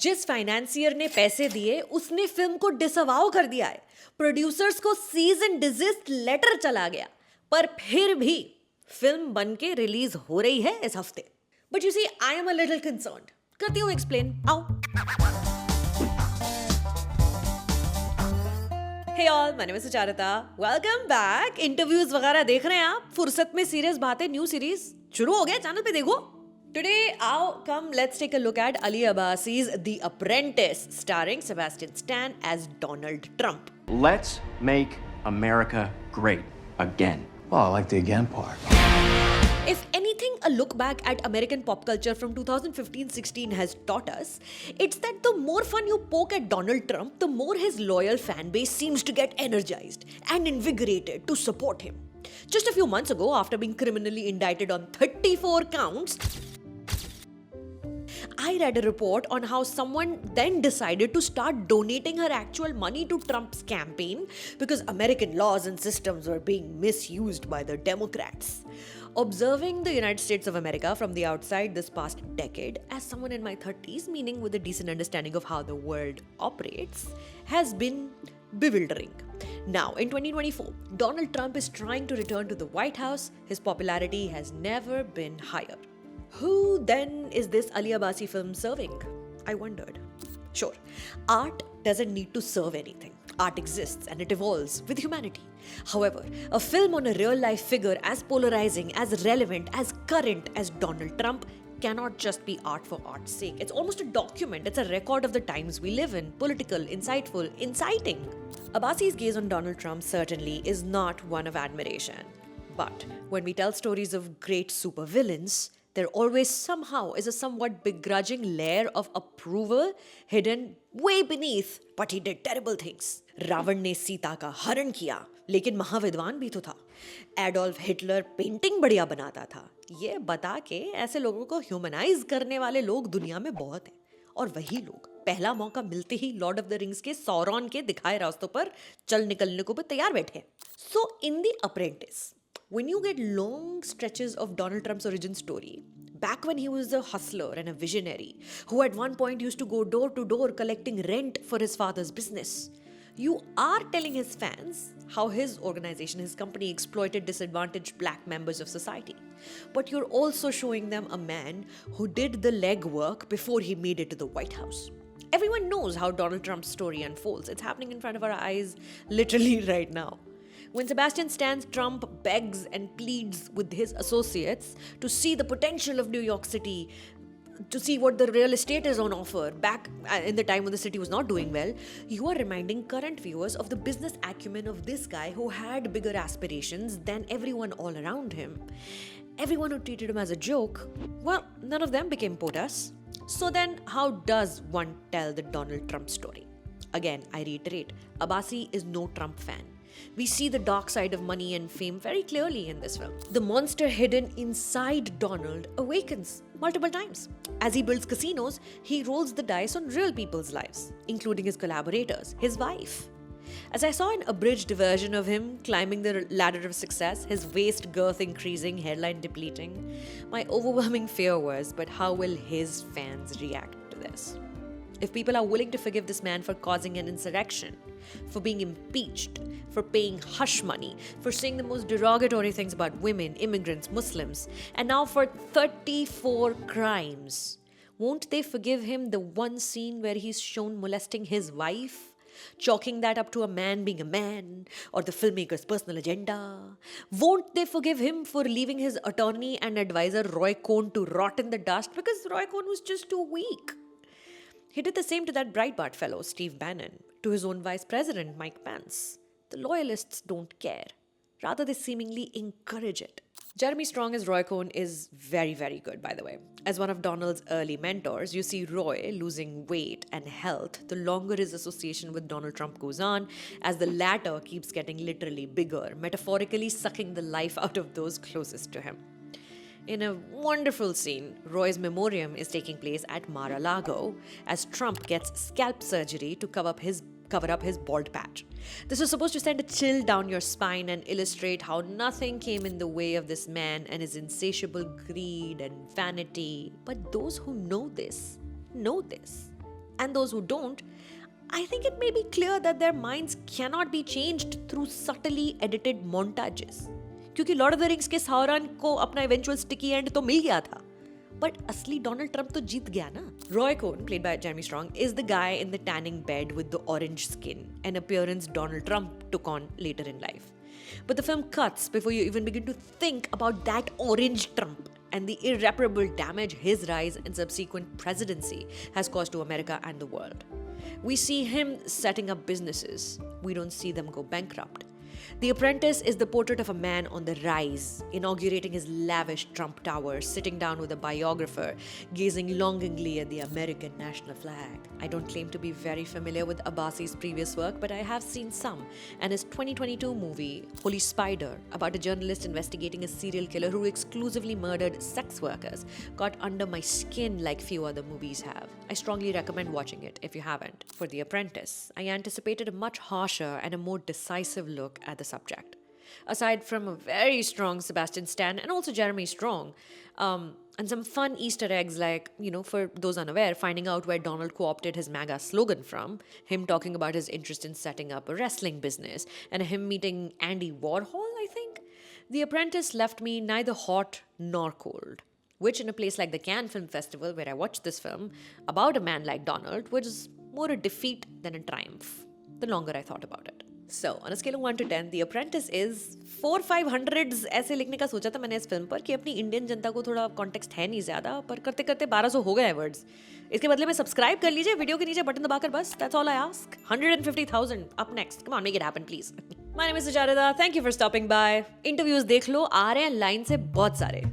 जिस फाइनेंसियर ने पैसे दिए उसने फिल्म को डिसअवाउ कर दिया है। प्रोड्यूसर्स को सीज एंड डिजिस्ट लेटर चला गया, पर फिर भी फिल्म बन के रिलीज हो रही है इस हफ्ते। But you see, I am a little concerned. करती हूँ एक्सप्लेन, आओ। Hey all, my name is Sucharita. Welcome back. Interviews वगैरह देख रहे हैं आप? फुर्सत में सीरियस बातें न्यू सीरीज शुरू हो गया, चैनल पे देखो। Today, come let's take a look at Ali Abbasi's The Apprentice, starring Sebastian Stan as Donald Trump. Let's make America great again. Well, I like the again part. If anything, a look back at American pop culture from 2015-16 has taught us, it's that the more fun you poke at Donald Trump, the more his loyal fan base seems to get energized and invigorated to support him. Just a few months ago, after being criminally indicted on 34 counts, I read a report on how someone then decided to start donating her actual money to Trump's campaign because American laws and systems were being misused by the Democrats. Observing the United States of America from the outside this past decade, as someone in my 30s, meaning with a decent understanding of how the world operates, has been bewildering. Now, in 2024, Donald Trump is trying to return to the White House. His popularity has never been higher. Who then is this Ali Abbasi film serving? I wondered. Sure, art doesn't need to serve anything. Art exists and it evolves with humanity. However, a film on a real-life figure as polarizing, as relevant, as current as Donald Trump cannot just be art for art's sake. It's almost a document. It's a record of the times we live in. Political, insightful, inciting. Abbasi's gaze on Donald Trump certainly is not one of admiration. But when we tell stories of great supervillains, there always somehow is a somewhat begrudging layer of approval hidden way beneath, but he did terrible things. Raavan ने सीता का हरण किया, लेकिन महाविद्वान भी तो था. Adolf Hitler painting बढ़िया बनाता था. ये बता के ऐसे लोगों को ह्यूमनाइज करने वाले लोग दुनिया में बहुत हैं. और वही लोग पहला मौका मिलते ही लॉर्ड ऑफ द रिंग्स के सौरॉन के दिखाए रास्तों पर चल निकलने को भी तैयार बैठे. So in The Apprentice, when you get long stretches of Donald Trump's origin story, back when he was a hustler and a visionary who at one point used to go door to door collecting rent for his father's business, you are telling his fans how his organization, his company exploited disadvantaged black members of society. But you're also showing them a man who did the legwork before he made it to the White House. Everyone knows how Donald Trump's story unfolds. It's happening in front of our eyes literally right now. When Sebastian Stan's Trump begs and pleads with his associates to see the potential of New York City, to see what the real estate is on offer back in the time when the city was not doing well, you are reminding current viewers of the business acumen of this guy who had bigger aspirations than everyone all around him. Everyone who treated him as a joke, well, none of them became POTUS. So then, how does one tell the Donald Trump story? Again, I reiterate, Abbasi is no Trump fan. We see the dark side of money and fame very clearly in this film. The monster hidden inside Donald awakens multiple times. As he builds casinos, he rolls the dice on real people's lives, including his collaborators, his wife. As I saw an abridged version of him climbing the ladder of success, his waist girth increasing, hairline depleting, my overwhelming fear was, but how will his fans react to this? If people are willing to forgive this man for causing an insurrection, for being impeached, for paying hush money, for saying the most derogatory things about women, immigrants, Muslims, and now for 34 crimes, won't they forgive him the one scene where he's shown molesting his wife, chalking that up to a man being a man, or the filmmaker's personal agenda? Won't they forgive him for leaving his attorney and advisor Roy Cohn to rot in the dust because Roy Cohn was just too weak? He did the same to that Breitbart fellow, Steve Bannon, to his own Vice President Mike Pence. The loyalists don't care. Rather, they seemingly encourage it. Jeremy Strong as Roy Cohn is very, very good, by the way. As one of Donald's early mentors, you see Roy losing weight and health the longer his association with Donald Trump goes on, as the latter keeps getting literally bigger, metaphorically sucking the life out of those closest to him. In a wonderful scene, Roy's memoriam is taking place at Mar-a-Lago as Trump gets scalp surgery to cover up his bald patch. This was supposed to send a chill down your spine and illustrate how nothing came in the way of this man and his insatiable greed and vanity. But those who know this. And those who don't, I think it may be clear that their minds cannot be changed through subtly edited montages. क्योंकि Lord of the rings के साउरन को अपना eventual sticky and तो मिल गया था, but असली Donald Trump तो जीत गया ना. रॉय कोन, played by Jeremy Strong, is the guy in the tanning bed with the orange skin, an appearance Donald Trump took on later in life. But the film cuts before you even begin to think about that orange Trump and the irreparable damage his rise and subsequent presidency has caused to America and the world. We see him setting up businesses. We don't see them go bankrupt. The Apprentice is the portrait of a man on the rise, inaugurating his lavish Trump Tower, sitting down with a biographer, gazing longingly at the American national flag. I don't claim to be very familiar with Abbasi's previous work, but I have seen some, and his 2022 movie, Holy Spider, about a journalist investigating a serial killer who exclusively murdered sex workers, got under my skin like few other movies have. I strongly recommend watching it if you haven't. For The Apprentice, I anticipated a much harsher and a more decisive look at the subject. Aside from a very strong Sebastian stan and also Jeremy Strong, and some fun Easter eggs like, for those unaware, finding out where Donald co-opted his MAGA slogan from, him talking about his interest in setting up a wrestling business, and him meeting Andy Warhol, I think. The Apprentice left me neither hot nor cold, which in a place like the Cannes Film Festival, where I watched this film about a man like Donald, was more a defeat than a triumph, the longer I thought about it. So, on a scale of 1 to 10, The Apprentice is 400-500s ऐसे लिखने का सोचा था मैंने इस film पर कि अपनी इंडियन जनता को थोड़ा कॉन्टेक्स्ट है नहीं ज़्यादा, पर करते करते 1200 हो गए वर्ड्स. इसके बदले में सब्सक्राइब कर लीजिए वीडियो के नीचे बटन दबाकर बस. That's all I ask. 150,000 up next. Come on, make it happen, please. My name is Sucharita. Thank you for stopping by. Interviews देख लो, आ रहे हैं लाइन से बहुत सारे.